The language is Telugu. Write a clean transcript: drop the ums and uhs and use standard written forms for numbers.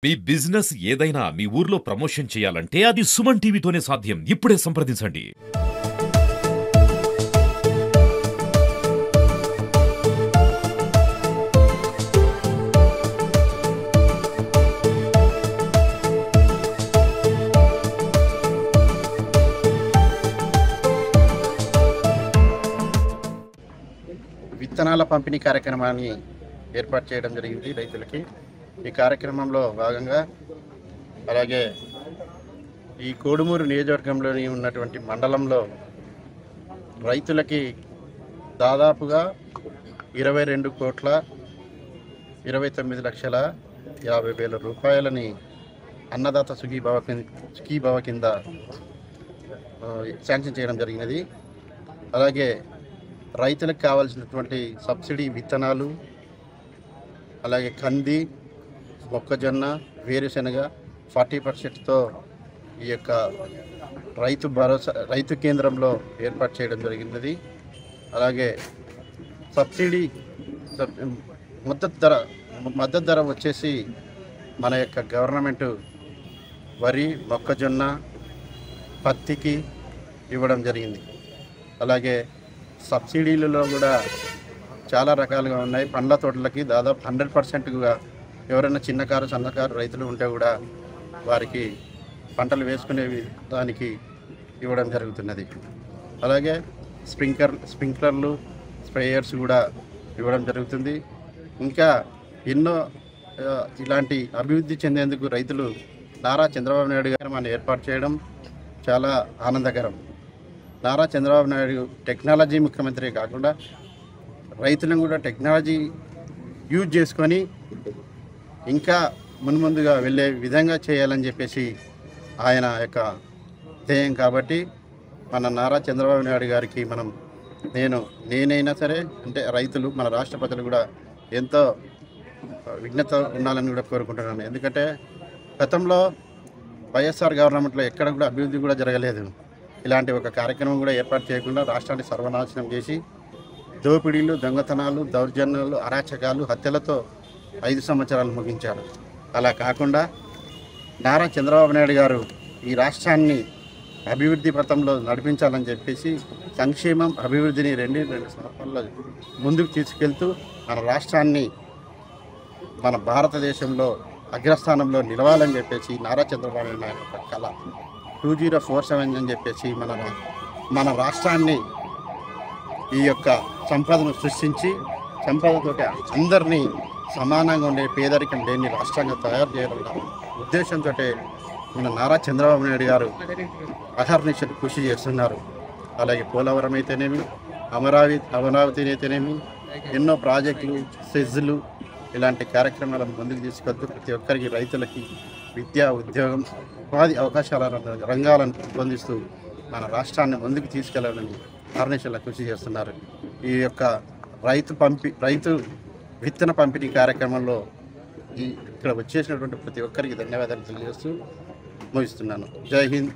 మీ బిజినెస్ ఏదైనా మీ ఊర్లో ప్రమోషన్ చేయాలంటే అది సుమన్ టీవీతోనే సాధ్యం. ఇప్పుడే సంప్రదించండి. విత్తనాల పంపిణీ కార్యక్రమాన్ని ఏర్పాటు చేయడం జరిగింది రైతులకి. ఈ కార్యక్రమంలో భాగంగా అలాగే ఈ కోడుమూరు నియోజకవర్గంలోని ఉన్నటువంటి మండలంలో రైతులకి దాదాపుగా 22,29,50,000 రూపాయలని అన్నదాత సుఖీభవ కింద శాంక్షన్ చేయడం జరిగినది. అలాగే రైతులకు కావాల్సినటువంటి సబ్సిడీ విత్తనాలు, అలాగే కంది, మొక్కజొన్న, వేరుశెనగ 40%తో ఈ యొక్క రైతు కేంద్రంలో ఏర్పాటు చేయడం జరిగినది. అలాగే సబ్సిడీ మద్దతు ధర వచ్చేసి మన యొక్క గవర్నమెంట్ వరి, మొక్కజొన్న, పత్తికి ఇవ్వడం జరిగింది. అలాగే సబ్సిడీలలో కూడా చాలా రకాలుగా ఉన్నాయి. పండ్ల తోటలకి దాదాపు 100%గా ఎవరైనా చిన్నకారు సన్నకారు రైతులు ఉంటే కూడా వారికి పంటలు వేసుకునే దానికి ఇవ్వడం జరుగుతున్నది. అలాగే స్ప్రింక్లర్లు, స్ప్రేయర్స్ కూడా ఇవ్వడం జరుగుతుంది. ఇంకా ఎన్నో ఇలాంటి అభివృద్ధి చెందేందుకు రైతులు నారా చంద్రబాబు నాయుడు గారు మనం ఏర్పాటు చేయడం చాలా ఆనందకరం. నారా చంద్రబాబు నాయుడు టెక్నాలజీ ముఖ్యమంత్రి కాకుండా రైతులను కూడా టెక్నాలజీ యూజ్ చేసుకొని ఇంకా మున్ముందుగా వెళ్ళే విధంగా చేయాలని చెప్పేసి ఆయన యొక్క ధ్యేయం. కాబట్టి మన నారా చంద్రబాబు నాయుడు గారికి నేనైనా సరే అంటే రైతులు, మన రాష్ట్ర ప్రజలు కూడా ఎంతో విఘ్నత ఉండాలని కూడా కోరుకుంటున్నాను. ఎందుకంటే గతంలో వైఎస్ఆర్ గవర్నమెంట్లో ఎక్కడ కూడా అభివృద్ధి కూడా జరగలేదు. ఇలాంటి ఒక కార్యక్రమం కూడా ఏర్పాటు చేయకుండా రాష్ట్రాన్ని సర్వనాశనం చేసి దోపిడీలు, దొంగతనాలు, దౌర్జన్యాలు, అరాచకాలు, హత్యలతో 5 సంవత్సరాలు ముగించారు. అలా కాకుండా నారా చంద్రబాబు నాయుడు గారు ఈ రాష్ట్రాన్ని అభివృద్ధి పథంలో నడిపించాలని చెప్పేసి సంక్షేమం, అభివృద్ధిని రెండు సంవత్సరాల్లో ముందుకు తీసుకెళ్తూ మన రాష్ట్రాన్ని మన భారతదేశంలో అగ్రస్థానంలో నిలవాలని చెప్పేసి నారా చంద్రబాబు నాయుడు యొక్క కళ 2047 అని చెప్పేసి మన రాష్ట్రాన్ని ఈ యొక్క సంపదను సృష్టించి సంపదతోటి అందరినీ సమానంగా ఉండే పేదరికం లేని రాష్ట్రంగా తయారు చేయాలన్న ఉద్దేశంతో మన నారా చంద్రబాబు నాయుడు గారు అహర్నిశలు కృషి చేస్తున్నారు. అలాగే పోలవరం అయితేనేమి, అమరావతి అయితేనేమి, ఎన్నో ప్రాజెక్టులు, సెజ్లు ఇలాంటి కార్యక్రమాలను ముందుకు తీసుకెళ్తూ ప్రతి ఒక్కరికి రైతులకి విద్య, ఉద్యోగం, ఉపాధి అవకాశాల రంగాలను పొందిస్తూ మన రాష్ట్రాన్ని ముందుకు తీసుకెళ్లాలని అహర్నిశలు కృషి చేస్తున్నారు. ఈ యొక్క రైతు విత్తన పంపిణీ కార్యక్రమంలో ఇక్కడ వచ్చేసినటువంటి ప్రతి ఒక్కరికి ధన్యవాదాలు తెలియజేస్తూ ముగిస్తున్నాను. జై హింద్.